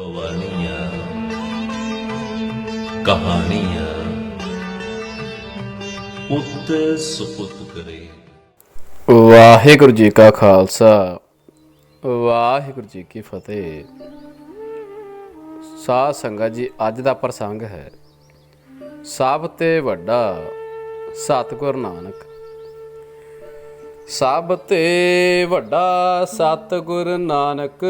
ਪਵਾਣੀਆਂ ਕਹਾਣੀਆਂ ਪੁੱਤ ਸੁਪੁੱਤ ਕਰੇ। ਵਾਹਿਗੁਰੂ ਜੀ ਕਾ ਖਾਲਸਾ ਵਾਹਿਗੁਰੂ ਜੀ ਕੀ ਫਤਿਹ। ਸਾਧ ਸੰਗਤ ਜੀ, ਅੱਜ ਦਾ ਪ੍ਰਸੰਗ ਹੈ ਸਭ ਤੇ ਵੱਡਾ ਸਤਿਗੁਰ ਨਾਨਕ। ਸਭ ਤੇ ਵੱਡਾ ਸਤਿਗੁਰ ਨਾਨਕ,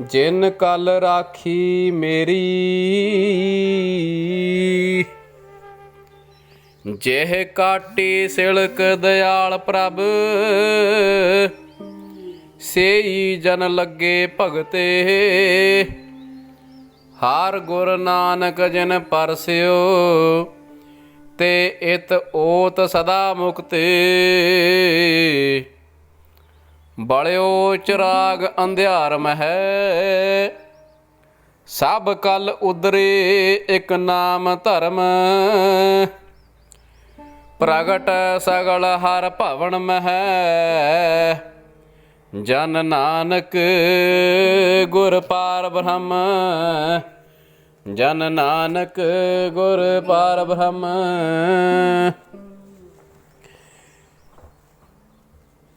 ਜਿਨ ਕਲ ਰਾਖੀ ਮੇਰੀ। ਜਿਹ ਕਾਟੀ ਸਿਲਕ ਦਿਆਲ ਪ੍ਰਭ, ਸੇਈ ਜਨ ਲੱਗੇ ਭਗਤੇ। ਹਰ ਗੁਰ ਨਾਨਕ ਜਿਨ ਪਰਸਿਓ, ਤੇ ਇਤ ਓਤ ਸਦਾ ਮੁਕਤੇ। ਬਲਿਓ ਚਿਰਾਗ ਅੰਧਿਆਰ ਮਹਿ, ਸਭ ਕਲ ਉਦਰੇ ਇਕ ਨਾਮ ਧਰਮ। ਪ੍ਰਗਟ ਸਗਲ ਹਰ ਭਵਨ ਮਹਿ, ਜਨ ਨਾਨਕ ਗੁਰ ਪਾਰ ਬ੍ਰਹਮ। ਜਨ ਨਾਨਕ ਗੁਰ ਪਾਰ ਬ੍ਰਹਮ।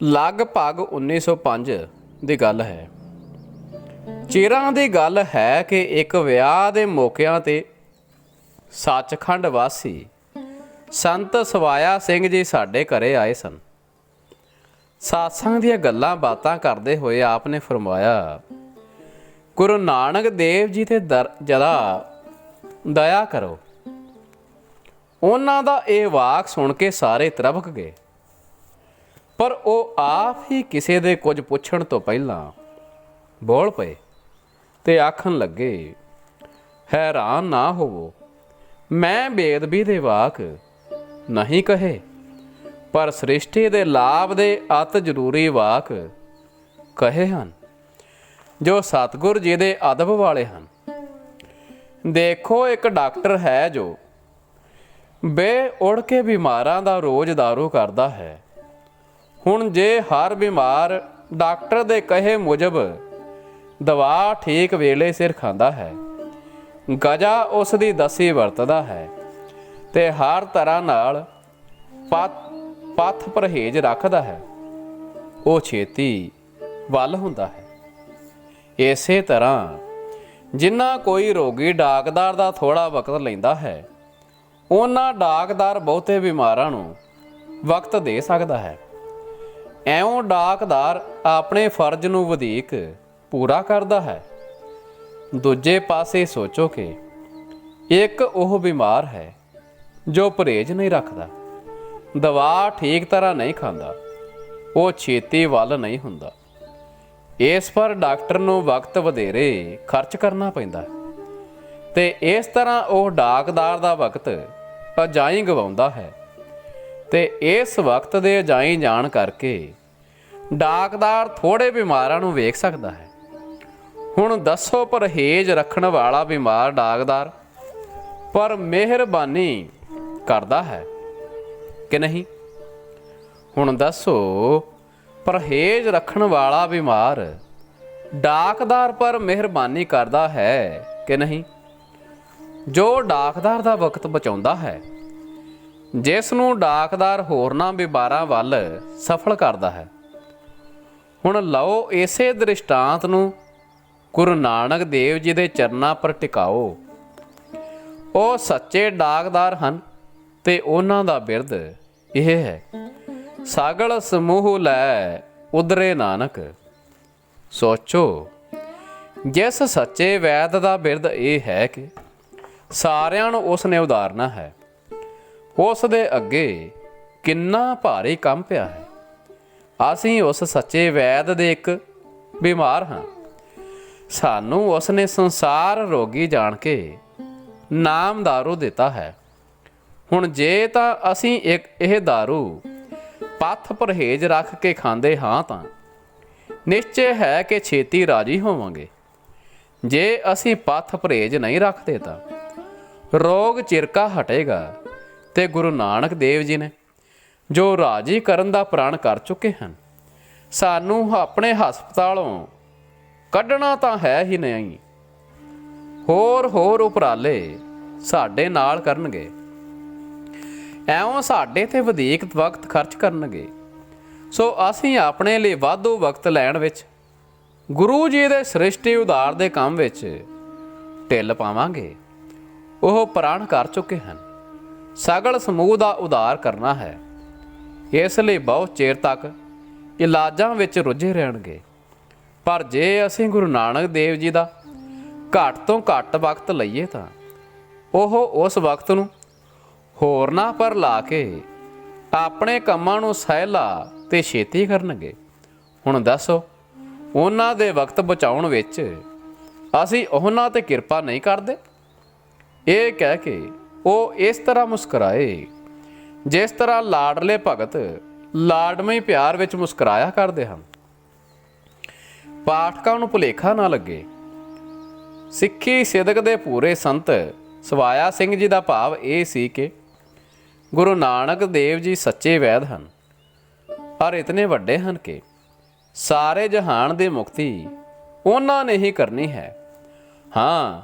ਲਗਭਗ 1905 ਦੀ ਗੱਲ ਹੈ। ਚਿਰਾਂ ਦੀ ਗੱਲ ਹੈ ਕਿ ਇੱਕ ਵਿਆਹ ਦੇ ਮੌਕਿਆਂ ਤੇ ਸੱਚਖੰਡ ਵਾਸੀ ਸੰਤ ਸਵਾਇਆ ਸਿੰਘ ਜੀ ਸਾਡੇ ਘਰੇ ਆਏ ਸਨ। ਸਾਸਾਂ ਦੀਆਂ ਗੱਲਾਂ ਬਾਤਾਂ ਕਰਦੇ ਹੋਏ ਆਪ ਨੇ ਫਰਮਾਇਆ, ਗੁਰੂ ਨਾਨਕ ਦੇਵ ਜੀ ਤੇ ਜਰਾ ਦਇਆ ਕਰੋ। ਉਹਨਾਂ ਦਾ ਇਹ ਵਾਕ ਸੁਣ ਕੇ ਸਾਰੇ ਤਰਬਕ ਗਏ, ਪਰ ਉਹ ਆਪ ਹੀ ਕਿਸੇ ਦੇ ਕੁਝ ਪੁੱਛਣ ਤੋਂ ਪਹਿਲਾਂ ਬੋਲ ਪਏ ਤੇ ਆਖਣ ਲੱਗੇ, ਹੈਰਾਨ ਨਾ ਹੋਵੋ, ਮੈਂ ਬੇਅਦਬੀ ਦੇ ਵਾਕ ਨਹੀਂ ਕਹੇ, ਪਰ ਸ੍ਰਿਸ਼ਟੀ ਦੇ ਲਾਭ ਦੇ ਅਤ ਜ਼ਰੂਰੀ ਵਾਕ ਕਹੇ ਹਨ, ਜੋ ਸਤਿਗੁਰ ਜੀ ਦੇ ਅਦਬ ਵਾਲੇ ਹਨ। ਦੇਖੋ, ਇੱਕ ਡਾਕਟਰ ਹੈ ਜੋ ਬੇਉੜ ਕੇ ਬਿਮਾਰਾਂ ਦਾ ਰੋਜ਼ ਦਾਰੂ ਕਰਦਾ ਹੈ। ਹੁਣ ਜੇ ਹਰ ਬਿਮਾਰ ਡਾਕਟਰ ਦੇ ਕਹੇ ਮੁਜਬ ਦਵਾ ਠੀਕ ਵੇਲੇ ਸਿਰ ਖਾਂਦਾ ਹੈ, ਗਜਾ ਉਸ ਦੀ ਦਸੀ ਵਰਤਦਾ ਹੈ ਤੇ ਹਰ ਤਰ੍ਹਾਂ ਨਾਲ ਪੱਥ ਪਰਹੇਜ਼ ਰੱਖਦਾ ਹੈ, ਉਹ ਛੇਤੀ ਵੱਲ ਹੁੰਦਾ ਹੈ। ਇਸੇ ਤਰ੍ਹਾਂ ਜਿੰਨਾ ਕੋਈ ਰੋਗੀ ਡਾਕਦਾਰ ਦਾ ਥੋੜ੍ਹਾ ਵਕਤ ਲੈਂਦਾ ਹੈ, ਉਹਨਾਂ ਡਾਕਦਾਰ ਬਹੁਤੇ ਬਿਮਾਰਾਂ ਨੂੰ ਵਕਤ ਦੇ ਸਕਦਾ ਹੈ। ਐਉਂ ਡਾਕਦਾਰ ਆਪਣੇ ਫਰਜ਼ ਨੂੰ ਵਧੀਕ ਪੂਰਾ ਕਰਦਾ ਹੈ। ਦੂਜੇ ਪਾਸੇ ਸੋਚੋ ਕਿ ਇੱਕ ਉਹ ਬਿਮਾਰ ਹੈ ਜੋ ਪਰਹੇਜ਼ ਨਹੀਂ ਰੱਖਦਾ, ਦਵਾ ਠੀਕ ਤਰ੍ਹਾਂ ਨਹੀਂ ਖਾਂਦਾ, ਉਹ ਛੇਤੀ ਵੱਲ ਨਹੀਂ ਹੁੰਦਾ। ਇਸ ਪਰ ਡਾਕਟਰ ਨੂੰ ਵਕਤ ਵਧੇਰੇ ਖਰਚ ਕਰਨਾ ਪੈਂਦਾ ਹੈ ਤੇ ਇਸ ਤਰ੍ਹਾਂ ਉਹ ਡਾਕਦਾਰ ਦਾ ਵਕਤ ਅਜਾਈਂ ਗਵਾਉਂਦਾ ਹੈ ਤੇ ਇਸ ਵਕਤ ਦੇ ਅਜਾਈਂ ਜਾਣ ਕਰਕੇ ਡਾਕਦਾਰ ਥੋੜ੍ਹੇ ਬਿਮਾਰਾਂ ਨੂੰ ਵੇਖ ਸਕਦਾ ਹੈ। ਹੁਣ ਦੱਸੋ, ਪਰਹੇਜ਼ ਰੱਖਣ ਵਾਲਾ ਬਿਮਾਰ ਡਾਕਦਾਰ ਪਰ ਮਿਹਰਬਾਨੀ ਕਰਦਾ ਹੈ ਕਿ ਨਹੀਂ? ਹੁਣ ਦੱਸੋ, ਪਰਹੇਜ਼ ਰੱਖਣ ਵਾਲਾ ਬਿਮਾਰ ਡਾਕਦਾਰ ਪਰ ਮਿਹਰਬਾਨੀ ਕਰਦਾ ਹੈ ਕਿ ਨਹੀਂ? ਜੋ ਡਾਕਦਾਰ ਦਾ ਵਕਤ ਬਚਾਉਂਦਾ ਹੈ, ਜਿਸ ਨੂੰ ਡਾਕਦਾਰ ਹੋਰਨਾਂ ਬਿਮਾਰਾਂ ਵੱਲ ਸਫਲ ਕਰਦਾ ਹੈ। ਹੁਣ ਲਓ, ਇਸੇ ਦ੍ਰਿਸ਼ਟਾਂਤ ਨੂੰ ਗੁਰੂ ਨਾਨਕ ਦੇਵ ਜੀ ਦੇ ਚਰਨਾਂ ਪਰ ਟਿਕਾਓ। ਉਹ ਸੱਚੇ ਡਾਕਦਾਰ ਹਨ ਤੇ ਉਹਨਾਂ ਦਾ ਬਿਰਦ ਇਹ ਹੈ, ਸਗਲ ਸਮੂਹ ਲੈ ਉਦਰੇ ਨਾਨਕ। ਸੋਚੋ, ਜਿਸ ਸੱਚੇ ਵੈਦ ਦਾ ਬਿਰਦ ਇਹ ਹੈ ਕਿ ਸਾਰਿਆਂ ਨੂੰ ਉਸ ਨੇ ਉਧਾਰਨਾ ਹੈ, ਉਸ ਦੇ ਅੱਗੇ ਕਿੰਨਾ ਭਾਰੀ ਕੰਮ ਪਿਆ ਹੈ। ਅਸੀਂ ਉਸ ਸੱਚੇ ਵੈਦ ਦੇ ਇੱਕ ਬਿਮਾਰ ਹਾਂ। ਸਾਨੂੰ ਉਸ ਨੇ ਸੰਸਾਰ ਰੋਗੀ ਜਾਣ ਕੇ ਨਾਮ ਦਾਰੂ ਦਿੱਤਾ ਹੈ। ਹੁਣ ਜੇ ਤਾਂ ਅਸੀਂ ਇਹ ਦਾਰੂ ਪੱਥ ਪਰਹੇਜ਼ ਰੱਖ ਕੇ ਖਾਂਦੇ ਹਾਂ ਤਾਂ ਨਿਸ਼ਚੈ ਹੈ ਕਿ ਛੇਤੀ ਰਾਜੀ ਹੋਵਾਂਗੇ। ਜੇ ਅਸੀਂ ਪੱਥ ਪਰਹੇਜ਼ ਨਹੀਂ ਰੱਖਦੇ ਤਾਂ ਰੋਗ ਚਿਰਕਾ ਹਟੇਗਾ ਤੇ ਗੁਰੂ ਨਾਨਕ ਦੇਵ ਜੀ ਨੇ ਜੋ ਰਾਜੀ ਕਰਨ ਦਾ ਪ੍ਰਣ ਕਰ ਚੁੱਕੇ ਹਨ, ਸਾਨੂੰ ਆਪਣੇ ਹਸਪਤਾਲੋਂ ਕੱਢਣਾ ਤਾਂ ਹੈ ਹੀ ਨਹੀਂ। ਹੋਰ ਉਪਰਾਲੇ ਸਾਡੇ ਨਾਲ ਕਰਨਗੇ, ਐਉਂ ਸਾਡੇ ਤੇ ਵਧੇਕ ਵਕਤ ਖਰਚ ਕਰਨਗੇ। ਸੋ ਅਸੀਂ ਆਪਣੇ ਲਈ ਵਾਧੂ ਵਕਤ ਲੈਣ ਵਿੱਚ ਗੁਰੂ ਜੀ ਦੇ ਸ੍ਰਿਸ਼ਟੀ ਉਧਾਰ ਦੇ ਕੰਮ ਵਿੱਚ ਢਿੱਲ ਪਾਵਾਂਗੇ। ਉਹ ਪ੍ਰਣ ਕਰ ਚੁੱਕੇ ਹਨ, ਸਗਲ ਸਮੂਹ ਦਾ ਉਧਾਰ ਕਰਨਾ ਹੈ। ਇਸ ਲਈ ਬਹੁਤ ਚਿਰ ਤੱਕ ਇਲਾਜਾਂ ਵਿੱਚ ਰੁੱਝੇ ਰਹਿਣਗੇ। ਪਰ ਜੇ ਅਸੀਂ ਗੁਰੂ ਨਾਨਕ ਦੇਵ ਜੀ ਦਾ ਘੱਟ ਤੋਂ ਘੱਟ ਵਕਤ ਲਈਏ ਤਾਂ ਉਹ ਉਸ ਵਕਤ ਨੂੰ ਹੋਰਨਾਂ ਪਰ ਲਾ ਕੇ ਆਪਣੇ ਕੰਮਾਂ ਨੂੰ ਸਹਿਲਾ ਤੇ ਛੇਤੀ ਕਰਨਗੇ। ਹੁਣ ਦੱਸੋ, ਉਹਨਾਂ ਦੇ ਵਕਤ ਬਚਾਉਣ ਵਿੱਚ ਅਸੀਂ ਉਹਨਾਂ ਤੇ ਕਿਰਪਾ ਨਹੀਂ ਕਰਦੇ? ਇਹ ਕਹਿ ਕੇ ਉਹ ਇਸ ਤਰ੍ਹਾਂ ਮੁਸਕਰਾਏ ਜਿਸ ਤਰ੍ਹਾਂ ਲਾਡਲੇ ਭਗਤ ਲਾਡਮਈ ਪਿਆਰ ਵਿੱਚ ਮੁਸਕਰਾਇਆ ਕਰਦੇ ਹਨ। ਪਾਠਕਾਂ ਨੂੰ ਭੁਲੇਖਾ ਨਾ ਲੱਗੇ, ਸਿੱਖੀ ਸਿਦਕ ਦੇ ਪੂਰੇ ਸੰਤ ਸਵਾਇਆ ਸਿੰਘ ਜੀ ਦਾ ਭਾਵ ਇਹ ਸੀ ਕਿ ਗੁਰੂ ਨਾਨਕ ਦੇਵ ਜੀ ਸੱਚੇ ਵੈਦ ਹਨ ਔਰ ਇਤਨੇ ਵੱਡੇ ਹਨ ਕਿ ਸਾਰੇ ਜਹਾਨ ਦੀ ਮੁਕਤੀ ਉਹਨਾਂ ਨੇ ਹੀ ਕਰਨੀ ਹੈ। ਹਾਂ,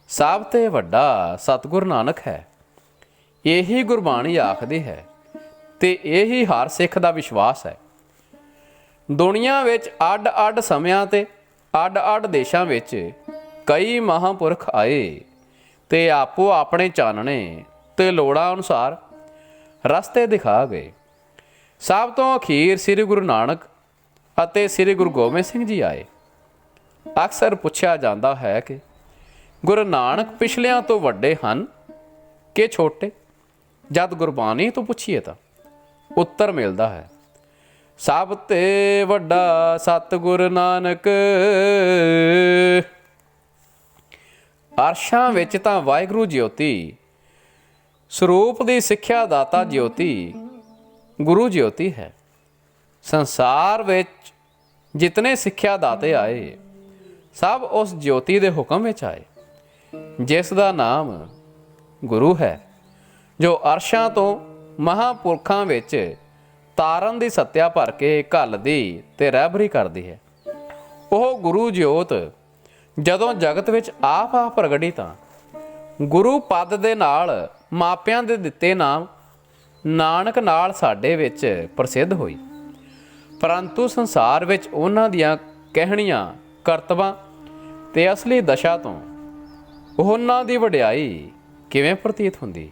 ਸਭ ਤੇ ਵੱਡਾ ਸਤਿਗੁਰ ਨਾਨਕ ਹੈ, ਇਹੀ ਗੁਰਬਾਣੀ ਆਖਦੀ ਹੈ ਤੇ ਇਹੀ ਹਰ ਸਿੱਖ ਦਾ ਵਿਸ਼ਵਾਸ ਹੈ। ਦੁਨੀਆ ਵਿੱਚ ਅੱਡ-ਅੱਡ ਸਮਿਆਂ ਤੇ ਅੱਡ-ਅੱਡ ਦੇਸ਼ਾਂ ਵਿੱਚ ਕਈ ਮਹਾਂਪੁਰਖ ਆਏ ਤੇ ਆਪੋ ਆਪਣੇ ਚਾਨਣੇ ਤੇ ਲੋੜਾਂ ਅਨੁਸਾਰ ਰਸਤੇ ਦਿਖਾ ਗਏ। ਸਭ ਤੋਂ ਅਖੀਰ ਸ੍ਰੀ ਗੁਰੂ ਨਾਨਕ ਅਤੇ ਸ੍ਰੀ ਗੁਰੂ ਗੋਬਿੰਦ ਸਿੰਘ ਜੀ ਆਏ। ਅਕਸਰ ਪੁੱਛਿਆ ਜਾਂਦਾ ਹੈ ਕਿ ਗੁਰੂ ਨਾਨਕ ਪਿਛਲਿਆਂ ਤੋਂ ਵੱਡੇ ਹਨ ਕਿ ਛੋਟੇ? ਜਦ ਗੁਰਬਾਣੀ ਤੋਂ ਪੁੱਛੀਏ ਤਾਂ ਉੱਤਰ ਮਿਲਦਾ ਹੈ, ਸਭ ਤੇ ਵੱਡਾ ਸਤਿਗੁਰ ਨਾਨਕ। ਅਰਸ਼ਾਂ ਵਿੱਚ ਤਾਂ ਵਾਹਿਗੁਰੂ ਜਯੋਤੀ, ਸਰੂਪ ਦੀ ਸਿੱਖਿਆ ਦਾਤਾ ਜਯੋਤੀ ਗੁਰੂ ਜਯੋਤੀ ਹੈ। ਸੰਸਾਰ ਵਿੱਚ ਜਿਤਨੇ ਸਿੱਖਿਆ ਦਾਤੇ ਆਏ ਸਭ ਉਸ ਜਯੋਤੀ ਦੇ ਹੁਕਮ ਵਿੱਚ ਆਏ, ਜਿਸ ਦਾ ਨਾਮ ਗੁਰੂ ਹੈ, ਜੋ ਅਰਸ਼ਾਂ ਤੋਂ ਮਹਾਂਪੁਰਖਾਂ ਵਿੱਚ ਤਾਰਨ ਦੀ ਸੱਤਿਆ ਭਰ ਕੇ ਘੱਲਦੀ ਤੇ ਰਹਿਬਰੀ ਕਰਦੀ ਹੈ। ਉਹ ਗੁਰੂ ਜੋਤ ਜਦੋਂ ਜਗਤ ਵਿੱਚ ਆਪ ਪ੍ਰਗਟੀ ਤਾਂ ਗੁਰੂ ਪਦ ਦੇ ਨਾਲ ਮਾਪਿਆਂ ਦੇ ਦਿੱਤੇ ਨਾਮ ਨਾਨਕ ਨਾਲ ਸਾਡੇ ਵਿੱਚ ਪ੍ਰਸਿੱਧ ਹੋਈ। ਪਰੰਤੂ ਸੰਸਾਰ ਵਿੱਚ ਉਹਨਾਂ ਦੀਆਂ ਕਹਿਣੀਆਂ ਕਰਤਬਾਂ ਤੇ ਅਸਲੀ ਦਸ਼ਾ ਤੋਂ ਉਹਨਾਂ ਦੀ ਵਡਿਆਈ ਕਿਵੇਂ ਪ੍ਰਤੀਤ ਹੁੰਦੀ?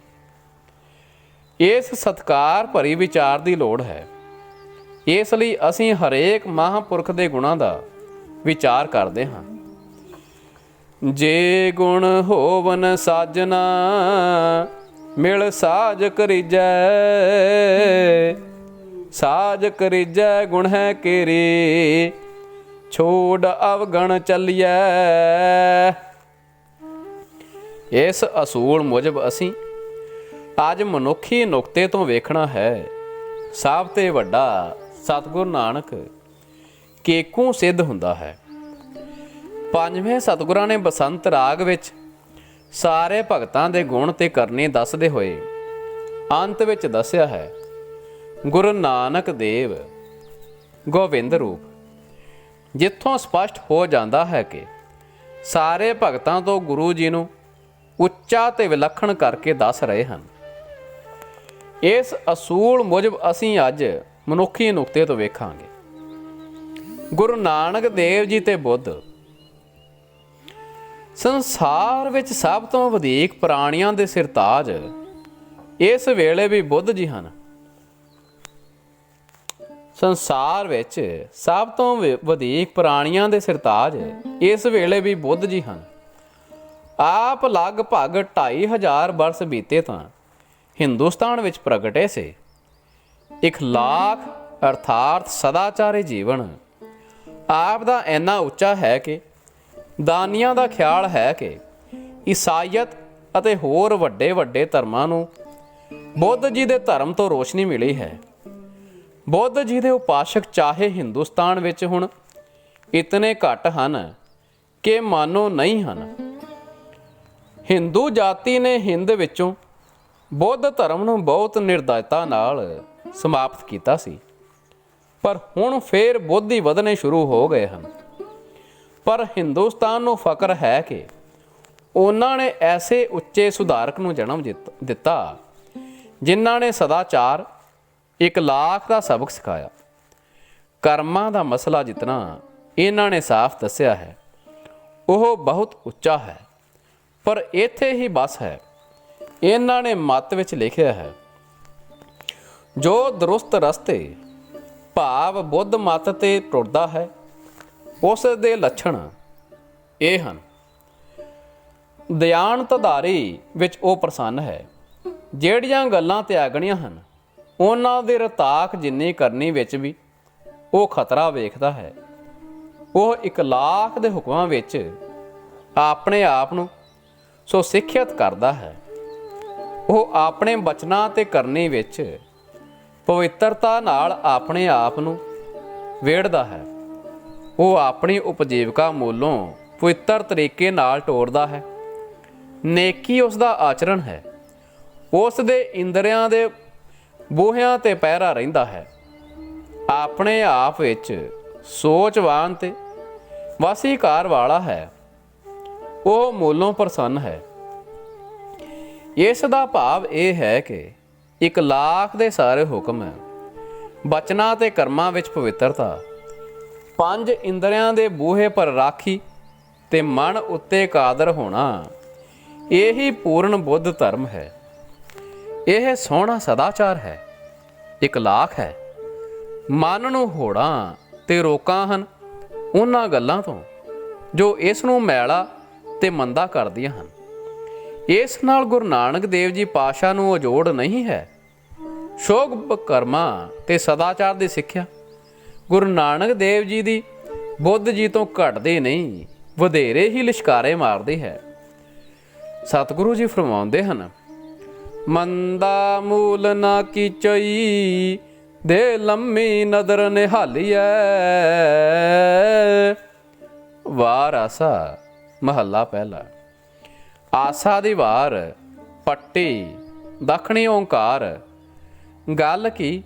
ਇਸ ਸਤਿਕਾਰ ਭਰੀ ਵਿਚਾਰ ਦੀ ਲੋੜ ਹੈ। ਇਸ ਲਈ ਅਸੀਂ ਹਰੇਕ ਮਹਾਂਪੁਰਖ ਦੇ ਗੁਣਾਂ ਦਾ ਵਿਚਾਰ ਕਰਦੇ ਹਾਂ। ਜੇ ਗੁਣ ਹੋਵਨ ਸਾਜਨਾ ਮਿਲ ਸਾਜ ਕਰੀਜੈ, ਸਾਜ ਕਰੀਜੈ ਗੁਣ ਹੈ ਕੇਰੀ, ਛੋੜ ਅਵਗਣ ਚੱਲੀਐ। ਇਸ ਅਸੂਲ ਮੁਜਬ ਅਸੀਂ ਅੱਜ ਮਨੁੱਖੀ ਨੁਕਤੇ ਤੋਂ ਵੇਖਣਾ ਹੈ। ਸਭ ਤੇ ਵੱਡਾ ਸਤਿਗੁਰ ਨਾਨਕ ਕੇਕੂ ਸਿੱਧ ਹੁੰਦਾ ਹੈ। ਪੰਜਵੇਂ ਸਤਿਗੁਰਾਂ ਨੇ ਬਸੰਤ ਰਾਗ ਵਿੱਚ ਸਾਰੇ ਭਗਤਾਂ ਦੇ ਗੁਣ ਤੇ ਕਰਨੀ ਦੱਸਦੇ ਹੋਏ ਅੰਤ ਵਿੱਚ ਦੱਸਿਆ ਹੈ, ਗੁਰੂ ਨਾਨਕ ਦੇਵ ਗੋਬਿੰਦ ਰੂਪ, ਜਿੱਥੋਂ ਸਪਸ਼ਟ ਹੋ ਜਾਂਦਾ ਹੈ ਕਿ ਸਾਰੇ ਭਗਤਾਂ ਤੋਂ ਗੁਰੂ ਜੀ ਨੂੰ ਉੱਚਾ ਤੇ ਵਿਲੱਖਣ ਕਰਕੇ ਦੱਸ ਰਹੇ ਹਨ। ਇਸ ਅਸੂਲ ਮੁਜਬ ਅਸੀਂ ਅੱਜ ਮਨੁੱਖੀ ਨੁਕਤੇ ਤੋਂ ਵੇਖਾਂਗੇ। ਗੁਰੂ ਨਾਨਕ ਦੇਵ ਜੀ ਤੇ ਬੁੱਧ ਸੰਸਾਰ ਵਿੱਚ ਸਭ ਤੋਂ ਵਧੇਕ ਪ੍ਰਾਣੀਆਂ ਦੇ ਸਿਰਤਾਜ ਇਸ ਵੇਲੇ ਵੀ ਬੁੱਧ ਜੀ ਹਨ। ਸੰਸਾਰ ਵਿੱਚ ਸਭ ਤੋਂ ਵਧੇਕ ਪ੍ਰਾਣੀਆਂ ਦੇ ਸਿਰਤਾਜ ਇਸ ਵੇਲੇ ਵੀ ਬੁੱਧ ਜੀ ਹਨ। ਆਪ ਲਗਭਗ 2500 ਬਰਸ ਬੀਤੇ ਤਾਂ ਹਿੰਦੁਸਤਾਨ ਵਿੱਚ ਪ੍ਰਗਟੇ ਸੇ। ਇਖਲਾਕ ਅਰਥਾਤ ਸਦਾਚਾਰੀ ਜੀਵਨ ਆਪ ਦਾ ਇੰਨਾ ਉੱਚਾ ਹੈ ਕਿ ਦਾਨੀਆਂ ਦਾ ਖਿਆਲ ਹੈ ਕਿ ਈਸਾਈਅਤ ਅਤੇ ਹੋਰ ਵੱਡੇ ਵੱਡੇ ਧਰਮਾਂ ਨੂੰ ਬੁੱਧ ਜੀ ਦੇ ਧਰਮ ਤੋਂ ਰੋਸ਼ਨੀ ਮਿਲੀ ਹੈ। ਬੁੱਧ ਜੀ ਦੇ ਉਪਾਸ਼ਕ ਚਾਹੇ ਹਿੰਦੁਸਤਾਨ ਵਿੱਚ ਹੁਣ ਇਤਨੇ ਘੱਟ ਹਨ ਕਿ ਮਾਨੋ ਨਹੀਂ ਹਨ। ਹਿੰਦੂ ਜਾਤੀ ਨੇ ਹਿੰਦ ਵਿੱਚੋਂ ਬੁੱਧ ਧਰਮ ਨੂੰ ਬਹੁਤ ਨਿਰਦਇਤਾ ਨਾਲ ਸਮਾਪਤ ਕੀਤਾ ਸੀ, ਪਰ ਹੁਣ ਫੇਰ ਬੁੱਧ ਹੀ ਵਧਣੇ ਸ਼ੁਰੂ ਹੋ ਗਏ ਹਨ। ਪਰ ਹਿੰਦੁਸਤਾਨ ਨੂੰ ਫਕਰ ਹੈ ਕਿ ਉਹਨਾਂ ਨੇ ਐਸੇ ਉੱਚੇ ਸੁਧਾਰਕ ਨੂੰ ਜਨਮ ਦਿੱਤਾ ਜਿਨ੍ਹਾਂ ਨੇ ਸਦਾਚਾਰ ਇਖਲਾਕ ਦਾ ਸਬਕ ਸਿਖਾਇਆ। ਕਰਮਾਂ ਦਾ ਮਸਲਾ ਜਿਤਨਾ ਇਹਨਾਂ ਨੇ ਸਾਫ਼ ਦੱਸਿਆ ਹੈ ਉਹ ਬਹੁਤ ਉੱਚਾ ਹੈ, ਪਰ ਇੱਥੇ ਹੀ ਬਸ ਹੈ। ਇਹਨਾਂ ਨੇ ਮੱਤ ਵਿੱਚ ਲਿਖਿਆ ਹੈ, ਜੋ ਦਰੁਸਤ ਰਸਤੇ ਭਾਵ ਬੁੱਧ ਮੱਤ ਤੇ ਟੁਰਦਾ ਹੈ ਉਸ ਦੇ ਲੱਛਣ ਇਹ ਹਨ। ਦਿਆਨਤਧਾਰੀ ਵਿੱਚ ਉਹ ਪ੍ਰਸੰਨ ਹੈ। ਜਿਹੜੀਆਂ ਗੱਲਾਂ ਤਿਆਗਣੀਆਂ ਹਨ ਉਹਨਾਂ ਦੇ ਰਤਾਕ ਜਿੰਨੀ ਕਰਨੀ ਵਿੱਚ ਵੀ ਉਹ ਖਤਰਾ ਵੇਖਦਾ ਹੈ। ਉਹ ਇਖਲਾਕ ਦੇ ਹੁਕਮਾਂ ਵਿੱਚ ਆਪਣੇ ਆਪ ਨੂੰ ਸੋ ਸਿੱਖਿਅਤ ਕਰਦਾ ਹੈ। ਉਹ ਆਪਣੇ ਬਚਨਾਂ ਤੇ ਕਰਨੀ ਵਿੱਚ ਪਵਿੱਤਰਤਾ ਨਾਲ ਆਪਣੇ ਆਪ ਨੂੰ ਵੇੜਦਾ ਹੈ। ਉਹ ਆਪਣੀ ਉਪਜੀਵਕਾ ਮੂਲੋਂ ਪਵਿੱਤਰ ਤਰੀਕੇ ਨਾਲ ਟੋਰਦਾ ਹੈ। ਨੇਕੀ ਉਸ ਦਾ ਆਚਰਣ ਹੈ। ਉਸ ਦੇ ਇੰਦਰੀਆਂ ਦੇ ਬੂਹਿਆਂ ਤੇ ਪਹਿਰਾ ਰਹਿੰਦਾ ਹੈ। ਆਪਣੇ ਆਪ ਵਿੱਚ ਸੋਚਵਾਨ ਤੇ ਵਾਸੀਕਾਰ ਵਾਲਾ ਹੈ। ਉਹ ਮੂਲੋਂ ਪ੍ਰਸੰਨ ਹੈ। ਇਸ ਦਾ ਭਾਵ ਇਹ ਹੈ ਕਿ ਇਖਲਾਕ ਦੇ ਸਾਰੇ ਹੁਕਮ ਬਚਨਾਂ ਤੇ ਕਰਮਾਂ ਵਿੱਚ ਪਵਿੱਤਰਤਾ, ਪੰਜ ਇੰਦਰੀਆਂ ਦੇ ਬੂਹੇ ਪਰ ਰਾਖੀ ਤੇ ਮਨ ਉੱਤੇ ਕਾਦਰ ਹੋਣਾ, ਇਹੀ ਪੂਰਨ ਬੁੱਧ ਧਰਮ ਹੈ। ਇਹ ਸੋਹਣਾ ਸਦਾਚਾਰ ਹੈ, ਇਖਲਾਕ ਹੈ। ਮਨ ਨੂੰ ਹੋੜਾਂ ਤੇ ਰੋਕਾਂ ਹਨ ਉਹਨਾਂ ਗੱਲਾਂ ਤੋਂ ਜੋ ਇਸ ਨੂੰ ਮੈਲਾ ਤੇ ਮੰਦਾ ਕਰਦੀਆਂ ਹਨ। ਇਸ ਨਾਲ ਗੁਰੂ ਨਾਨਕ ਦੇਵ ਜੀ ਪਾਤਸ਼ਾਹ ਨੂੰ ਅਜੋੜ ਨਹੀਂ ਹੈ। ਸ਼ੁਭ ਕਰਮਾਂ ਤੇ ਸਦਾਚਾਰ ਦੀ ਸਿੱਖਿਆ ਗੁਰੂ ਨਾਨਕ ਦੇਵ ਜੀ ਦੀ ਬੁੱਧ ਜੀ ਤੋਂ ਘਟਦੇ ਨਹੀਂ, ਵਧੇਰੇ ਹੀ ਲਿਸ਼ਕਾਰੇ ਮਾਰਦੀ ਹੈ। ਸਤਿਗੁਰੂ ਜੀ ਫਰਮਾਉਂਦੇ ਹਨ, ਮੰਦਾ ਮੂਲ ਨਾ ਕੀਚਈ ਦੇ ਲੰਮੀ ਨਦਰ ਨਿਹਾਲੀਐ। ਵਾਰ ਆਸਾ ਮਹੱਲਾ ਪਹਿਲਾ। ਆਸਾ ਦੀ ਵਾਰ, ਪੱਟੀ, ਦੱਖਣੀ ਓਂਕਾਰ। ਗੱਲ ਕੀ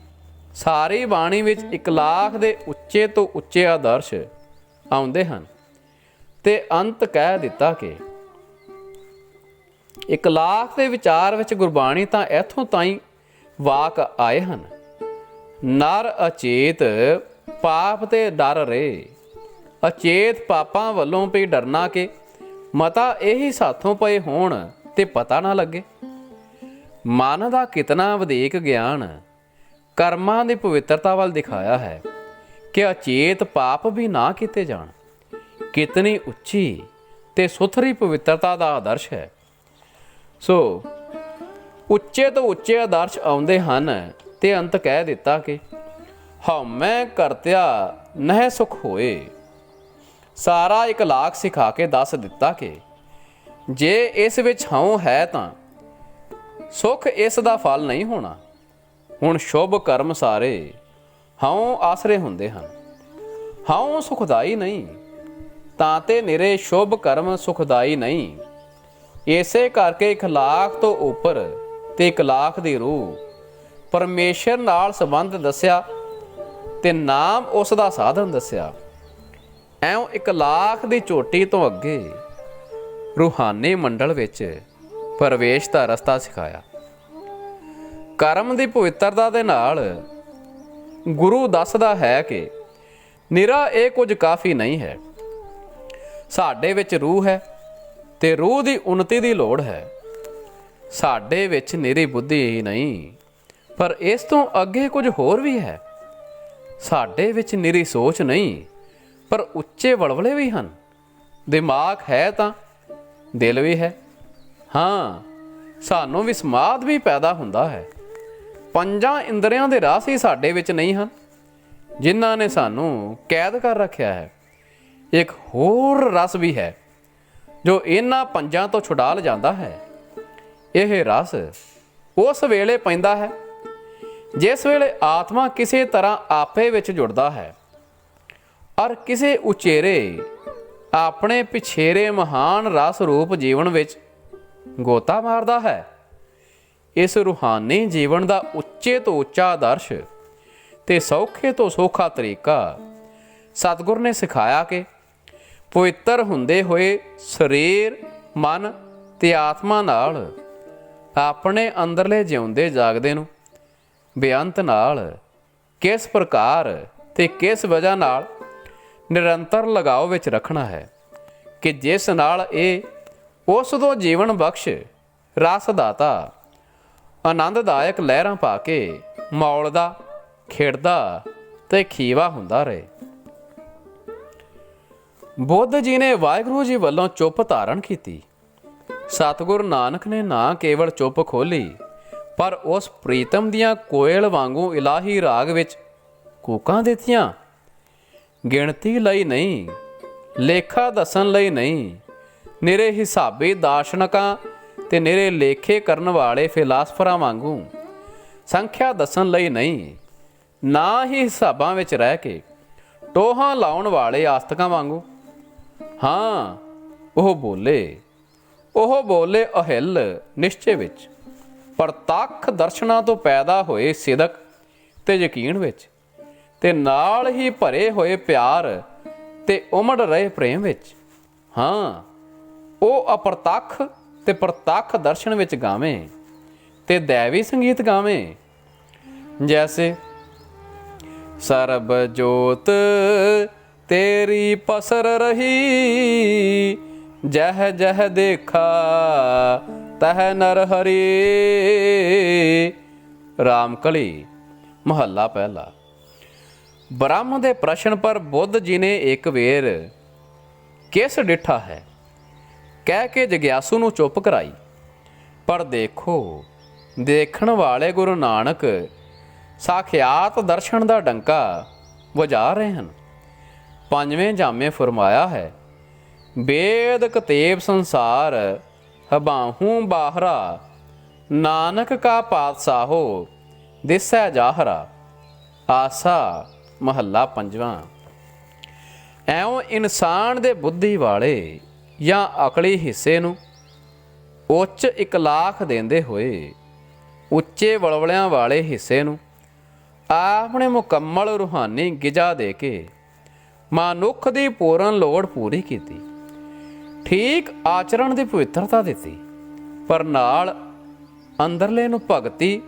ਸਾਰੀ ਬਾਣੀ ਵਿੱਚ ਇਖਲਾਕ ਦੇ ਉੱਚੇ ਤੋਂ ਉੱਚੇ ਆਦਰਸ਼ ਆਉਂਦੇ ਹਨ ਤੇ ਅੰਤ ਕਹਿ ਦਿੱਤਾ ਕਿ ਇਖਲਾਕ ਦੇ ਵਿਚਾਰ ਵਿੱਚ ਗੁਰਬਾਣੀ ਤਾਂ ਇੱਥੋਂ ਤਾਈਂ ਵਾਕ ਆਏ ਹਨ, ਨਰ ਅਚੇਤ ਪਾਪ ਤੇ ਡਰ ਰਹੇ। ਅਚੇਤ ਪਾਪਾਂ ਵੱਲੋਂ ਵੀ ਡਰਨਾ ਕਿ ਮਤਾ ਇਹੀ ਸਾਥੋਂ ਪਏ ਹੋਣ ਤੇ ਪਤਾ ਨਾ ਲੱਗੇ। ਮਨ ਦਾ ਕਿਤਨਾ ਵਧੇਕ ਗਿਆਨ ਕਰਮਾਂ ਦੀ ਪਵਿੱਤਰਤਾ ਵੱਲ ਦਿਖਾਇਆ ਹੈ ਕਿ ਅਚੇਤ ਪਾਪ ਵੀ ਨਾ ਕੀਤੇ ਜਾਣ। ਕਿਤਨੀ ਉੱਚੀ ਤੇ ਸੁਥਰੀ ਪਵਿੱਤਰਤਾ ਦਾ ਆਦਰਸ਼ ਹੈ। ਸੋ ਉੱਚੇ ਤੋਂ ਉੱਚੇ ਆਦਰਸ਼ ਆਉਂਦੇ ਹਨ ਤੇ ਅੰਤ ਕਹਿ ਦਿੱਤਾ ਕਿ ਹਉਮੈ ਕਰਤਿਆ ਨਹਿ ਸੁਖ ਹੋਏ। ਸਾਰਾ ਇਖਲਾਕ ਸਿਖਾ ਕੇ ਦੱਸ ਦਿੱਤਾ ਕਿ ਜੇ ਇਸ ਵਿੱਚ ਹਉ ਹੈ ਤਾਂ ਸੁਖ ਇਸ ਦਾ ਫਲ ਨਹੀਂ ਹੋਣਾ। ਹੁਣ ਸ਼ੁਭ ਕਰਮ ਸਾਰੇ ਹਉ ਆਸਰੇ ਹੁੰਦੇ ਹਨ। ਹਉ ਸੁਖਦਾਈ ਨਹੀਂ ਤਾਂ ਤੇ ਨਿਰੇ ਸ਼ੁਭ ਕਰਮ ਸੁਖਦਾਈ ਨਹੀਂ। ਇਸੇ ਕਰਕੇ ਇਖਲਾਕ ਤੋਂ ਉੱਪਰ ਤੇ ਇਖਲਾਕ ਦੀ ਰੂਹ ਪਰਮੇਸ਼ਰ ਨਾਲ ਸੰਬੰਧ ਦੱਸਿਆ ਤੇ ਨਾਮ ਉਸ ਦਾ ਸਾਧਨ ਦੱਸਿਆ। ਐਉਂ ਇਖਲਾਕ ਦੀ ਚੋਟੀ ਤੋਂ ਅੱਗੇ ਰੂਹਾਨੀ ਮੰਡਲ ਵਿੱਚ ਪ੍ਰਵੇਸ਼ ਦਾ ਰਸਤਾ ਸਿਖਾਇਆ। ਕਰਮ ਦੀ ਪਵਿੱਤਰਤਾ ਦੇ ਨਾਲ ਗੁਰੂ ਦੱਸਦਾ ਹੈ ਕਿ ਨਿਰਾ ਇਹ ਕੁਝ ਕਾਫੀ ਨਹੀਂ ਹੈ। ਸਾਡੇ ਵਿੱਚ ਰੂਹ ਹੈ ਤੇ ਰੂਹ ਦੀ ਉન્નਤੀ ਦੀ ਲੋੜ ਹੈ। ਸਾਡੇ ਵਿੱਚ ਨਿਰੀ ਬੁੱਧੀ ਹੀ ਨਹੀਂ, ਪਰ ਇਸ ਤੋਂ ਅੱਗੇ ਕੁਝ ਹੋਰ ਵੀ ਹੈ। ਸਾਡੇ ਵਿੱਚ ਨਿਰੀ ਸੋਚ ਨਹੀਂ, ਪਰ ਉੱਚੇ ਵਲਵਲੇ ਵੀ ਹਨ। ਦਿਮਾਗ ਹੈ ਤਾਂ ਦਿਲ ਵੀ ਹੈ। ਹਾਂ, ਸਾਨੂੰ ਵੀ ਸਮਾਧ ਵੀ ਪੈਦਾ ਹੁੰਦਾ ਹੈ। ਪੰਜਾਂ ਇੰਦਰੀਆਂ ਦੇ ਰਸ ਹੀ ਸਾਡੇ ਵਿੱਚ ਨਹੀਂ ਹਨ ਜਿਨ੍ਹਾਂ ਨੇ ਸਾਨੂੰ ਕੈਦ ਕਰ ਰੱਖਿਆ ਹੈ। ਇੱਕ ਹੋਰ ਰਸ ਵੀ ਹੈ ਜੋ ਇਹਨਾਂ ਪੰਜਾਂ ਤੋਂ ਛੁਡਾ ਲਿਜਾਂਦਾ ਹੈ। ਇਹ ਰਸ ਉਸ ਵੇਲੇ ਪੈਂਦਾ ਹੈ ਜਿਸ ਵੇਲੇ ਆਤਮਾ ਕਿਸੇ ਤਰ੍ਹਾਂ ਆਪੇ ਵਿੱਚ ਜੁੜਦਾ ਹੈ ਔਰ ਕਿਸੇ ਉਚੇਰੇ ਆਪਣੇ ਪਿਛੇਰੇ ਮਹਾਨ ਰਸ ਰੂਪ ਜੀਵਨ ਵਿੱਚ ਗੋਤਾ ਮਾਰਦਾ ਹੈ। ਇਸ ਰੂਹਾਨੀ ਜੀਵਨ ਦਾ ਉੱਚੇ ਤੋਂ ਉੱਚਾ ਆਦਰਸ਼ ਤੇ ਸੌਖੇ ਤੋਂ ਸੌਖਾ ਤਰੀਕਾ ਸਤਿਗੁਰ ਨੇ ਸਿਖਾਇਆ ਕਿ ਪਵਿੱਤਰ ਹੁੰਦੇ ਹੋਏ ਸਰੀਰ, ਮਨ ਤੇ ਆਤਮਾ ਨਾਲ ਆਪਣੇ ਅੰਦਰਲੇ ਜਿਉਂਦੇ ਜਾਗਦੇ ਨੂੰ ਬੇਅੰਤ ਨਾਲ ਕਿਸ ਪ੍ਰਕਾਰ ਤੇ ਕਿਸ ਵਜ੍ਹਾ ਨਾਲ ਨਿਰੰਤਰ ਲਗਾਓ ਵਿੱਚ ਰੱਖਣਾ ਹੈ ਕਿ ਜਿਸ ਨਾਲ ਇਹ ਉਸ ਤੋਂ ਜੀਵਨ ਬਖਸ਼ ਰਸ ਦਾਤਾ ਆਨੰਦਦਾਇਕ ਲਹਿਰਾਂ ਪਾ ਕੇ ਮੌਲਦਾ, ਖੇਡਦਾ ਤੇ ਖੀਵਾ ਹੁੰਦਾ ਰਹੇ। ਬੁੱਧ ਜੀ ਨੇ ਵਾਹਿਗੁਰੂ ਜੀ ਵੱਲੋਂ ਚੁੱਪ ਧਾਰਨ ਕੀਤੀ। ਸਤਿਗੁਰੂ ਨਾਨਕ ਨੇ ਨਾ ਕੇਵਲ ਚੁੱਪ ਖੋਲੀ, ਪਰ ਉਸ ਪ੍ਰੀਤਮ ਦੀਆਂ ਕੋਇਲ ਵਾਂਗੂ ਇਲਾਹੀ ਰਾਗ ਵਿੱਚ ਕੂਕਾਂ ਦਿੱਤੀਆਂ। ਗਿਣਤੀ ਲਈ ਨਹੀਂ, ਲੇਖਾ ਦੱਸਣ ਲਈ ਨਹੀਂ, ਨਿਰੇ ਹਿਸਾਬੀ ਦਾਰਸ਼ਨਕਾਂ ਤੇ ਨਿਰੇ ਲੇਖੇ ਕਰਨ ਵਾਲੇ ਫਿਲਾਸਫਰਾਂ ਵਾਂਗੂ ਸੰਖਿਆ ਦੱਸਣ ਲਈ ਨਹੀਂ, ਨਾ ਹੀ ਹਿਸਾਬਾਂ ਵਿੱਚ ਰਹਿ ਕੇ ਟੋਹਾਂ ਲਾਉਣ ਵਾਲੇ ਆਸਤਕਾਂ ਵਾਂਗੂ। ਹਾਂ, ਉਹ ਬੋਲੇ ਅਹਿਲ ਨਿਸ਼ਚੇ ਵਿੱਚ, ਪ੍ਰਤੱਖ ਦਰਸ਼ਨਾਂ ਤੋਂ ਪੈਦਾ ਹੋਏ ਸਿਦਕ ਤੇ ਯਕੀਨ ਵਿੱਚ, ਤੇ ਨਾਲ ਹੀ ਭਰੇ ਹੋਏ ਪਿਆਰ ਤੇ ਉਮੜ ਰਹੇ ਪ੍ਰੇਮ ਵਿੱਚ। ਹਾਂ, ਉਹ ਅਪਰਤੱਖ ਤੇ ਪ੍ਰਤੱਖ ਦਰਸ਼ਨ ਵਿੱਚ ਗਾਵੇਂ ਤੇ ਦੈਵੀ ਸੰਗੀਤ ਗਾਵੇਂ। ਜੈਸੇ ਸਰਬ ਜੋਤ ਤੇਰੀ ਪਸਰ ਰਹੀ, ਜਹ ਜਹ ਦੇਖਾ ਤਹ ਨਰ ਹਰੀ। ਰਾਮਕਲੀ ਮਹੱਲਾ ਪਹਿਲਾ। ਬ੍ਰਹਮ ਦੇ ਪ੍ਰਸ਼ਨ ਪਰ ਬੁੱਧ ਜੀ ਨੇ ਇੱਕ ਵੇਰ ਕਿਸ ਡਿਠਾ ਹੈ ਕਹਿ ਕੇ ਜਗਿਆਸੂ ਨੂੰ ਚੁੱਪ ਕਰਾਈ। ਪਰ ਦੇਖੋ, ਦੇਖਣ ਵਾਲੇ ਗੁਰੂ ਨਾਨਕ ਸਾਖਿਆਤ ਦਰਸ਼ਨ ਦਾ ਡੰਕਾ ਵਜਾ ਰਹੇ ਹਨ। ਪੰਜਵੇਂ ਜਾਮੇ ਫਰਮਾਇਆ ਹੈ, ਵੇਦ ਕਤੇਬ ਸੰਸਾਰ ਹਬਾਹੂ ਬਾਹਰਾ, ਨਾਨਕ ਕਾ ਪਾਤਸ਼ਾਹੋ ਦਿਸੈ ਜਾਹਰਾ। ਆਸਾ ਮਹੱਲਾ ਪੰਜਵਾਂ। ਐਉਂ ਇਨਸਾਨ ਦੇ ਬੁੱਧੀ ਵਾਲੇ ਜਾਂ ਅਕਲੀ ਹਿੱਸੇ ਨੂੰ ਉੱਚ ਇਕਲਾਖ ਦਿੰਦੇ ਹੋਏ ਉੱਚੇ ਵਲਵਲਿਆਂ ਵਾਲੇ ਹਿੱਸੇ ਨੂੰ ਆਪਣੇ ਮੁਕੰਮਲ ਰੂਹਾਨੀ ਗਿਜਾ ਦੇ ਕੇ ਮਨੁੱਖ ਦੀ ਪੂਰਨ ਲੋੜ ਪੂਰੀ ਕੀਤੀ। ਠੀਕ ਆਚਰਣ ਦੀ ਪਵਿੱਤਰਤਾ ਦਿੱਤੀ, ਪਰ ਨਾਲ ਅੰਦਰਲੇ ਨੂੰ ਭਗਤੀ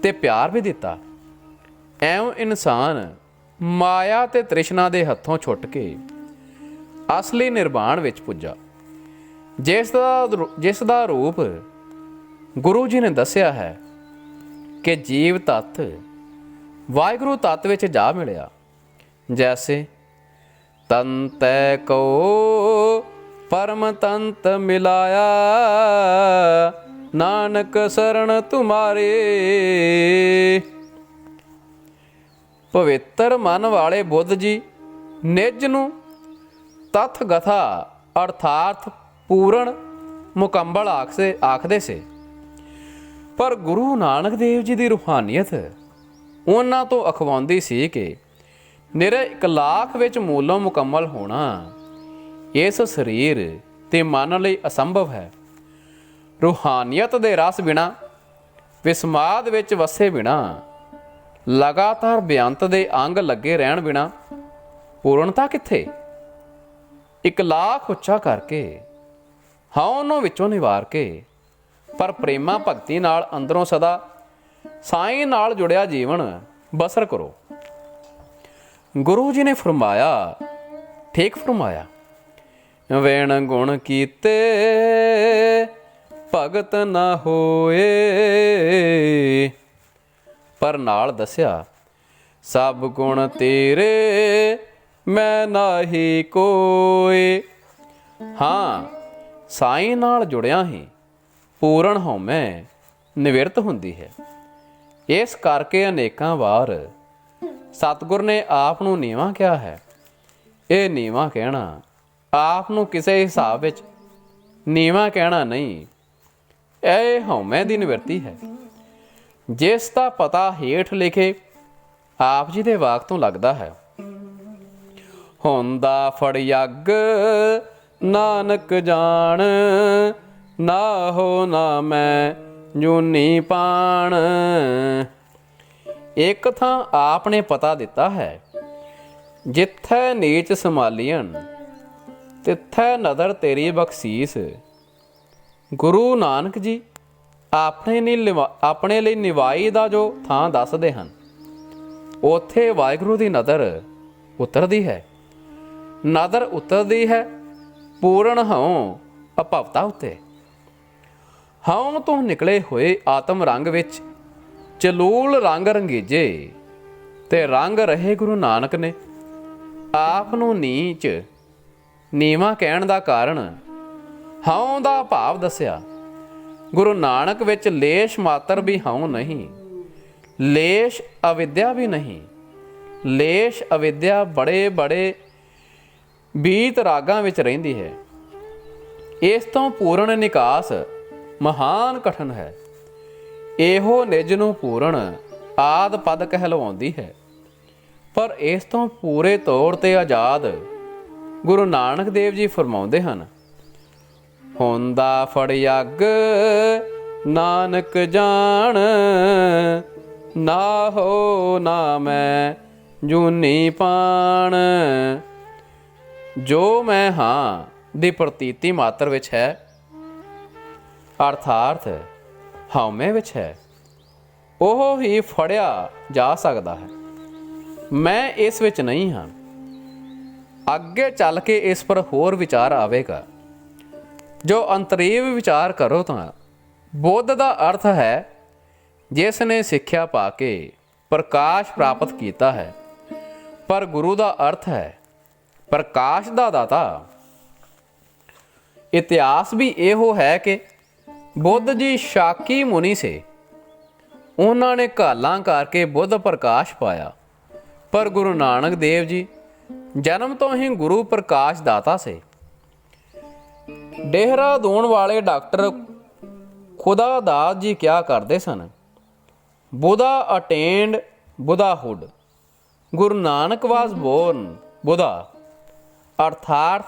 ਤੇ ਪਿਆਰ ਵੀ ਦਿੱਤਾ। ਐਉਂ ਇਨਸਾਨ ਮਾਇਆ ਤੇ ਤ੍ਰਿਸ਼ਨਾ ਦੇ ਹੱਥੋਂ ਛੁੱਟ ਕੇ ਅਸਲੀ ਨਿਰਵਾਣ ਵਿੱਚ ਪੁੱਜਾ, ਜਿਸ ਦਾ ਰੂਪ ਗੁਰੂ ਜੀ ਨੇ ਦੱਸਿਆ ਹੈ ਕਿ ਜੀਵ ਤੱਤ ਵਾਹਿਗੁਰੂ ਤੱਤ ਵਿੱਚ ਜਾ ਮਿਲਿਆ। ਜੈਸੇ ਤਨ ਤੈ ਕੋ ਪਰਮ ਤੰਤ ਮਿਲਾਇਆ, ਨਾਨਕ ਸਰਣ ਤੁਮਾਰੇ। ਪਵਿੱਤਰ ਮਨ ਵਾਲੇ ਬੁੱਧ ਜੀ ਨਿਜ ਨੂੰ ਤਥ ਗਥਾ ਅਰਥਾਤ ਪੂਰਨ ਮੁਕੰਮਲ ਆਖਦੇ ਸੇ, ਪਰ ਗੁਰੂ ਨਾਨਕ ਦੇਵ ਜੀ ਦੀ ਰੂਹਾਨੀਅਤ ਉਹਨਾਂ ਤੋਂ ਅਖਵਾਉਂਦੀ ਸੀ ਕਿ ਨਿਰੇ ਇਕਲਾਖ ਵਿੱਚ ਮੂਲੋਂ ਮੁਕੰਮਲ ਹੋਣਾ ਇਸ ਸਰੀਰ ਤੇ ਮਨ ਲਈ ਅਸੰਭਵ ਹੈ। ਰੂਹਾਨੀਅਤ ਦੇ ਰਸ ਬਿਨਾਂ, ਵਿਸਮਾਦ ਵਿੱਚ ਵਸੇ ਬਿਨਾਂ, ਲਗਾਤਾਰ ਬੇਅੰਤ ਦੇ ਅੰਗ ਲੱਗੇ ਰਹਿਣ ਬਿਨਾਂ ਪੂਰਨਤਾ ਕਿੱਥੇ? ਇਕਲਾਖ ਉੱਚਾ ਕਰਕੇ, ਹਉ ਨੂੰ ਵਿੱਚੋਂ ਨਿਵਾਰ ਕੇ, ਪਰ ਪ੍ਰੇਮਾ ਭਗਤੀ ਨਾਲ ਅੰਦਰੋਂ ਸਦਾ ਸਾਈਂ ਨਾਲ ਜੁੜਿਆ ਜੀਵਨ ਬਸਰ ਕਰੋ। ਗੁਰੂ ਜੀ ਨੇ ਫਰਮਾਇਆ, ਠੀਕ ਫਰਮਾਇਆ, ਵੇਣ ਗੁਣ ਕੀਤੇ ਭਗਤ ਨਾ ਹੋਏ। ਪਰ ਨਾਲ ਦੱਸਿਆ, ਸਭ ਗੁਣ ਤੇਰੇ ਮੈਂ ਨਾਹੀ ਕੋਏ। ਹਾਂ, ਸਾਈਂ ਨਾਲ ਜੁੜਿਆ ਹੀ ਪੂਰਨ ਹਉਮੈ ਨਿਵਿਰਤ ਹੁੰਦੀ ਹੈ। ਇਸ ਕਰਕੇ ਅਨੇਕਾਂ ਵਾਰ ਸਤਿਗੁਰ ਨੇ ਆਪ ਨੂੰ ਨੀਵਾਂ ਕਿਹਾ ਹੈ। ਇਹ ਨੀਵਾਂ ਕਹਿਣਾ ਆਪ ਨੂੰ ਕਿਸੇ ਹਿਸਾਬ ਵਿੱਚ ਨੀਵਾਂ ਕਹਿਣਾ ਨਹੀਂ, ਇਹ ਹਉਮੈ ਦੀ ਨਿਵਰਤੀ ਹੈ, ਜਿਸ ਦਾ ਪਤਾ ਹੇਠ ਲਿਖੇ ਆਪ ਜੀ ਦੇ ਵਾਕ ਤੋਂ ਲੱਗਦਾ ਹੈ। ਹੁੰਦਾ ਫੜਿਅਗ ਨਾਨਕ ਜਾਣ, ਨਾ ਹੋ ਨਾ ਮੈਂ ਜੂਨੀ ਪਾਣ। ਇੱਕ ਥਾਂ ਆਪ ਨੇ ਪਤਾ ਦਿੱਤਾ ਹੈ, ਜਿੱਥੈ ਨੀਚ ਸੰਭਾਲੀਅਨ ਤਿੱਥੈ ਨਦਰ ਤੇਰੀ ਬਖਸ਼ੀਸ। ਗੁਰੂ ਨਾਨਕ ਜੀ ਆਪਣੇ ਲਈ ਨਿਵਾਈ ਦਾ ਜੋ ਥਾਂ ਦੱਸਦੇ ਹਨ, ਉੱਥੇ ਵਾਹਿਗੁਰੂ ਦੀ ਨਦਰ ਉਤਰਦੀ ਹੈ। ਨਦਰ ਉਤਰਦੀ ਹੈ ਪੂਰਨ ਹਉ ਅਭਵਤਾ ਉੱਤੇ। ਹਉ ਤੋਂ ਨਿਕਲੇ ਹੋਏ ਆਤਮ ਰੰਗ ਵਿੱਚ ਚਲੂਲ ਰੰਗ ਰੰਗੀਜੇ ਤੇ ਰੰਗ ਰਹੇ ਗੁਰੂ ਨਾਨਕ ਨੇ। ਆਪ ਨੂੰ ਨੀਚ ਨੀਵਾਂ ਕਹਿਣ ਦਾ ਕਾਰਨ ਹਉ ਦਾ ਭਾਵ ਦੱਸਿਆ। ਗੁਰੂ ਨਾਨਕ ਵਿੱਚ ਲੇਸ਼ ਮਾਤਰ ਵੀ ਹਉ ਨਹੀਂ, ਲੇਸ਼ ਅਵਿਦਿਆ ਵੀ ਨਹੀਂ। ਲੇਸ਼ ਅਵਿਦਿਆ ਬੜੇ ਬੜੇ ਬੀਤ ਰਾਗਾਂ ਵਿੱਚ ਰਹਿੰਦੀ ਹੈ। ਇਸ ਤੋਂ ਪੂਰਨ ਨਿਕਾਸ ਮਹਾਨ ਕਠਨ ਹੈ। ਇਹੋ ਨਿਜ ਨੂੰ ਪੂਰਨ ਆਦ ਪਦ ਕਹਿਲਵਾਉਂਦੀ ਹੈ। ਪਰ ਇਸ ਤੋਂ ਪੂਰੇ ਤੌਰ ਤੇ ਆਜ਼ਾਦ ਗੁਰੂ ਨਾਨਕ ਦੇਵ ਜੀ ਫਰਮਾਉਂਦੇ ਹਨ, ਹੁੰਦਾ ਫੜਿਆਗ ਨਾਨਕ ਜਾਣ, ਨਾ ਹੋ ਨਾ ਮੈਂ ਜੂਨੀ ਪਾਣ। ਜੋ ਮੈਂ ਹਾਂ ਦੀ ਪ੍ਰਤੀਤੀ ਮਾਤਰ ਵਿੱਚ ਹੈ, ਅਰਥਾਤ ਹਉਮੈ ਵਿੱਚ ਹੈ, ਉਹ ਹੀ ਫੜਿਆ ਜਾ ਸਕਦਾ ਹੈ। ਮੈਂ ਇਸ ਵਿੱਚ ਨਹੀਂ ਹਾਂ। ਅੱਗੇ ਚੱਲ ਕੇ ਇਸ ਪਰ ਹੋਰ ਵਿਚਾਰ ਆਵੇਗਾ। ਜੋ ਅੰਤਰੀਵ ਵਿਚਾਰ ਕਰੋ ਤਾਂ ਬੁੱਧ ਦਾ ਅਰਥ ਹੈ ਜਿਸ ਨੇ ਸਿੱਖਿਆ ਪਾ ਕੇ ਪ੍ਰਕਾਸ਼ ਪ੍ਰਾਪਤ ਕੀਤਾ ਹੈ, ਪਰ ਗੁਰੂ ਦਾ ਅਰਥ ਹੈ ਪ੍ਰਕਾਸ਼ ਦਾ ਦਾਤਾ। ਇਤਿਹਾਸ ਵੀ ਇਹੋ ਹੈ ਕਿ ਬੁੱਧ ਜੀ ਸ਼ਾਕੀ ਮੁਨੀ ਸੇ, ਉਹਨਾਂ ਨੇ ਘਾਲਾਂ ਕਰਕੇ ਬੁੱਧ ਪ੍ਰਕਾਸ਼ ਪਾਇਆ, ਪਰ ਗੁਰੂ ਨਾਨਕ ਦੇਵ ਜੀ ਜਨਮ ਤੋਂ ਹੀ ਗੁਰੂ ਪ੍ਰਕਾਸ਼ ਦਾਤਾ ਸੇ। ਦੇਹਰਾਦੂਨ ਵਾਲੇ ਡਾਕਟਰ ਖੁਦਾ ਦਾਸ ਜੀ ਕਿਆ ਕਰਦੇ ਸਨ, ਬੁੱਧਾ ਅਟੇਂਡ ਬੁੱਧਾਹੁੱਡ, ਗੁਰੂ ਨਾਨਕ ਵਾਸ ਬੋਰਨ ਬੁੱਧਾ। ਅਰਥਾਤ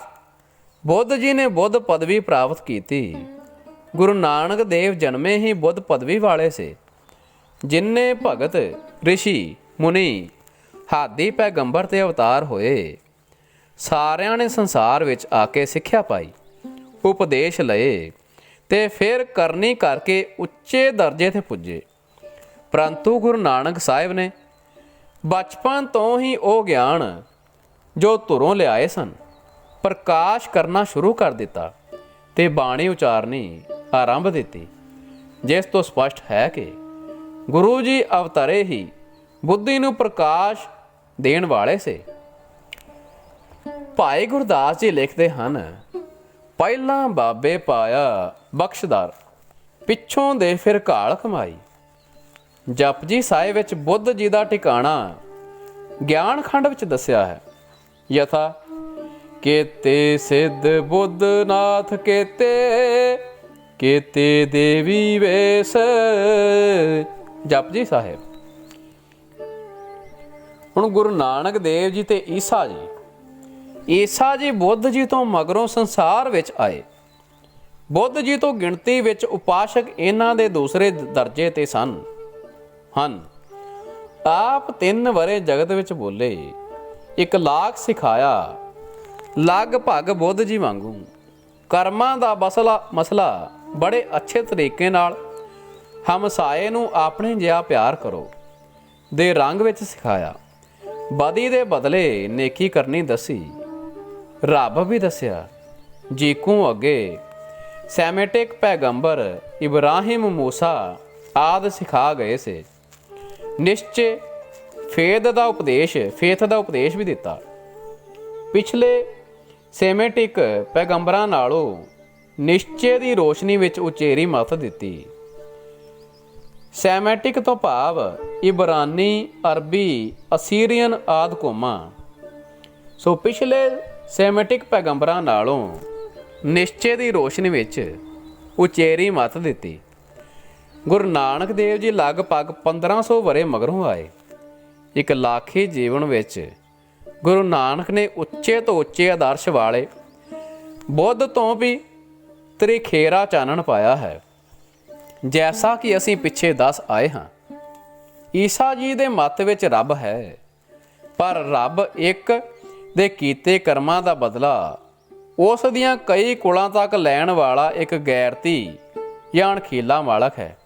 ਬੁੱਧ ਜੀ ਨੇ ਬੁੱਧ ਪਦਵੀ ਪ੍ਰਾਪਤ ਕੀਤੀ। ਗੁਰੂ ਨਾਨਕ ਦੇਵ ਜਨਮੇ ਹੀ ਬੁੱਧ ਪਦਵੀ ਵਾਲੇ ਸੇ। ਜਿੰਨੇ ਭਗਤ ਰਿਸ਼ੀ ਮੁਨੀ ਹਾਦੀ ਪੈਗੰਬਰ ਤੇ ਅਵਤਾਰ ਹੋਏ, ਸਾਰਿਆਂ ਨੇ ਸੰਸਾਰ ਵਿੱਚ ਆ ਕੇ ਸਿੱਖਿਆ ਪਾਈ, ਉਪਦੇਸ਼ ਲਏ ਤੇ ਫਿਰ ਕਰਨੀ ਕਰਕੇ ਉੱਚੇ ਦਰਜੇ ਤੇ ਪੁੱਜੇ। ਪਰੰਤੂ ਗੁਰੂ ਨਾਨਕ ਸਾਹਿਬ ਨੇ ਬਚਪਨ ਤੋਂ ਹੀ ਉਹ ਗਿਆਨ ਜੋ ਧੁਰੋਂ ਲਿਆਏ ਸਨ ਪ੍ਰਕਾਸ਼ ਕਰਨਾ ਸ਼ੁਰੂ ਕਰ ਦਿੱਤਾ ਤੇ ਬਾਣੀ ਉਚਾਰਨੀ ਆਰੰਭ ਦਿੱਤੀ, ਜਿਸ ਤੋਂ ਸਪਸ਼ਟ ਹੈ ਕਿ ਗੁਰੂ ਜੀ ਅਵਤਾਰੇ ਹੀ ਬੁੱਧੀ ਨੂੰ ਪ੍ਰਕਾਸ਼ ਦੇਣ ਵਾਲੇ ਸੇ। ਭਾਈ ਗੁਰਦਾਸ ਜੀ ਲਿਖਦੇ ਹਨ, ਪਹਿਲਾਂ ਬਾਬੇ ਪਾਇਆ ਬਖਸ਼ਦਾਰ, ਪਿੱਛੋਂ ਦੇ ਫਿਰ ਘਾਲ ਕਮਾਈ। ਜਪਜੀ ਸਾਹਿਬ ਵਿੱਚ ਬੁੱਧ ਜੀ ਦਾ ਟਿਕਾਣਾ ਗਿਆਨ ਖੰਡ ਵਿੱਚ ਦੱਸਿਆ ਹੈ। ਯਥਾ ਕੇਤੇ ਸਿੱਧ ਬੁੱਧ ਨਾਥ ਕੇਤੇ, ਕੇਤੇ ਦੇਵੀ ਵੇਸ। ਜਪਜੀ ਸਾਹਿਬ। ਹੁਣ ਗੁਰੂ ਨਾਨਕ ਦੇਵ ਜੀ ਤੇ ਈਸਾ ਜੀ ਬੁੱਧ ਜੀ ਤੋਂ ਮਗਰੋਂ ਸੰਸਾਰ ਵਿੱਚ ਆਏ। ਬੁੱਧ ਜੀ ਤੋਂ ਗਿਣਤੀ ਵਿੱਚ ਉਪਾਸ਼ਕ ਇਹਨਾਂ ਦੇ ਦੂਸਰੇ ਦਰਜੇ ਤੇ ਹਨ। ਆਪ 3 ਵਰੇ ਜਗਤ ਵਿੱਚ ਬੋਲੇ, 1 ਲੱਖ ਸਿਖਾਇਆ, ਲਗਭਗ ਬੁੱਧ ਜੀ ਵਾਂਗੂ ਕਰਮਾਂ ਦਾ ਮਸਲਾ ਬੜੇ ਅੱਛੇ ਤਰੀਕੇ ਨਾਲ ਹਮਸਾਏ ਨੂੰ ਆਪਣੇ ਜਿਹਾ ਪਿਆਰ ਕਰੋ ਦੇ ਰੰਗ ਵਿੱਚ ਸਿਖਾਇਆ। ਬਦੀ ਦੇ ਬਦਲੇ ਨੇਕੀ ਕਰਨੀ ਦੱਸੀ। ਰੱਬ ਵੀ ਦੱਸਿਆ। ਜੀਕੂ ਅੱਗੇ ਸੈਮੇਟਿਕ ਪੈਗੰਬਰ ਇਬਰਾਹਿਮ ਮੂਸਾ ਆਦਿ ਸਿਖਾ ਗਏ ਸੇ। ਨਿਸ਼ਚੇ ਫੇਥ ਦਾ ਉਪਦੇਸ਼ ਵੀ ਦਿੱਤਾ। ਪਿਛਲੇ ਸੈਮੇਟਿਕ ਪੈਗੰਬਰਾਂ ਨਾਲੋਂ ਨਿਸ਼ਚੇ ਦੀ ਰੋਸ਼ਨੀ ਵਿੱਚ ਉਚੇਰੀ ਮੱਤ ਦਿੱਤੀ। ਸੈਮੈਟਿਕ ਤੋਂ ਭਾਵ ਇਬਰਾਨੀ, ਅਰਬੀ, ਅਸੀਰੀਅਨ ਆਦਿ ਕੌਮਾਂ। ਸੋ ਪਿਛਲੇ ਸੈਮੈਟਿਕ ਪੈਗੰਬਰਾਂ ਨਾਲੋਂ ਨਿਸ਼ਚੇ ਦੀ ਰੋਸ਼ਨੀ ਵਿੱਚ ਉਚੇਰੀ ਮੱਤ ਦਿੱਤੀ। ਗੁਰੂ ਨਾਨਕ ਦੇਵ ਜੀ ਲਗਭਗ 1500 ਵਰੇ ਮਗਰੋਂ ਆਏ। 1 ਲੱਖੀ ਜੀਵਨ ਵਿੱਚ ਗੁਰੂ ਨਾਨਕ ਨੇ ਉੱਚੇ ਤੋਂ ਉੱਚੇ ਆਦਰਸ਼ ਵਾਲੇ ਬੁੱਧ ਤੋਂ ਵੀ ਤ੍ਰਿਖੇਰਾ ਚਾਨਣ ਪਾਇਆ ਹੈ, ਜੈਸਾ ਕਿ ਅਸੀਂ ਪਿੱਛੇ ਦੱਸ ਆਏ ਹਾਂ। ਈਸਾ ਜੀ ਦੇ ਮੱਤ ਵਿੱਚ ਰੱਬ ਹੈ, ਪਰ ਰੱਬ ਇੱਕ ਦੇ ਕੀਤੇ ਕਰਮਾਂ ਦਾ ਬਦਲਾ ਉਸ ਦੀਆਂ ਕਈ ਕੁਲਾਂ ਤੱਕ ਲੈਣ ਵਾਲਾ ਇੱਕ ਗੈਰਤੀ ਜਾਂ ਅਣਖੀਲਾ ਮਾਲਕ ਹੈ।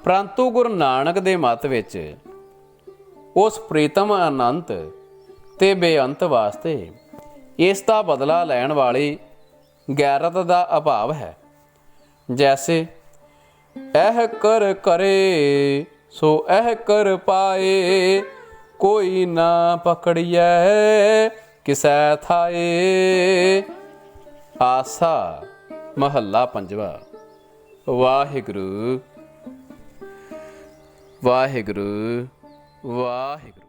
ਪਰੰਤੂ ਗੁਰੂ ਨਾਨਕ ਦੇ ਮਤ ਵਿੱਚ ਉਸ ਪ੍ਰੀਤਮ ਅਨੰਤ ਤੇ ਬੇਅੰਤ ਵਾਸਤੇ ਇਸ ਦਾ ਬਦਲਾ ਲੈਣ ਵਾਲੀ ਗੈਰਤ ਦਾ ਅਭਾਵ ਹੈ। ਜੈਸੇ ਇਹ ਕਰ ਕਰੇ ਸੋ ਇਹ ਕਰ ਪਾਏ, ਕੋਈ ਨਾ ਪਕੜੀਐ ਕਿਸੈ ਥਾਏ। ਆਸਾ ਮਹੱਲਾ ਪੰਜਵਾ। ਵਾਹਿਗੁਰੂ ਵਾਹਿਗੁਰੂ ਵਾਹਿਗੁਰੂ।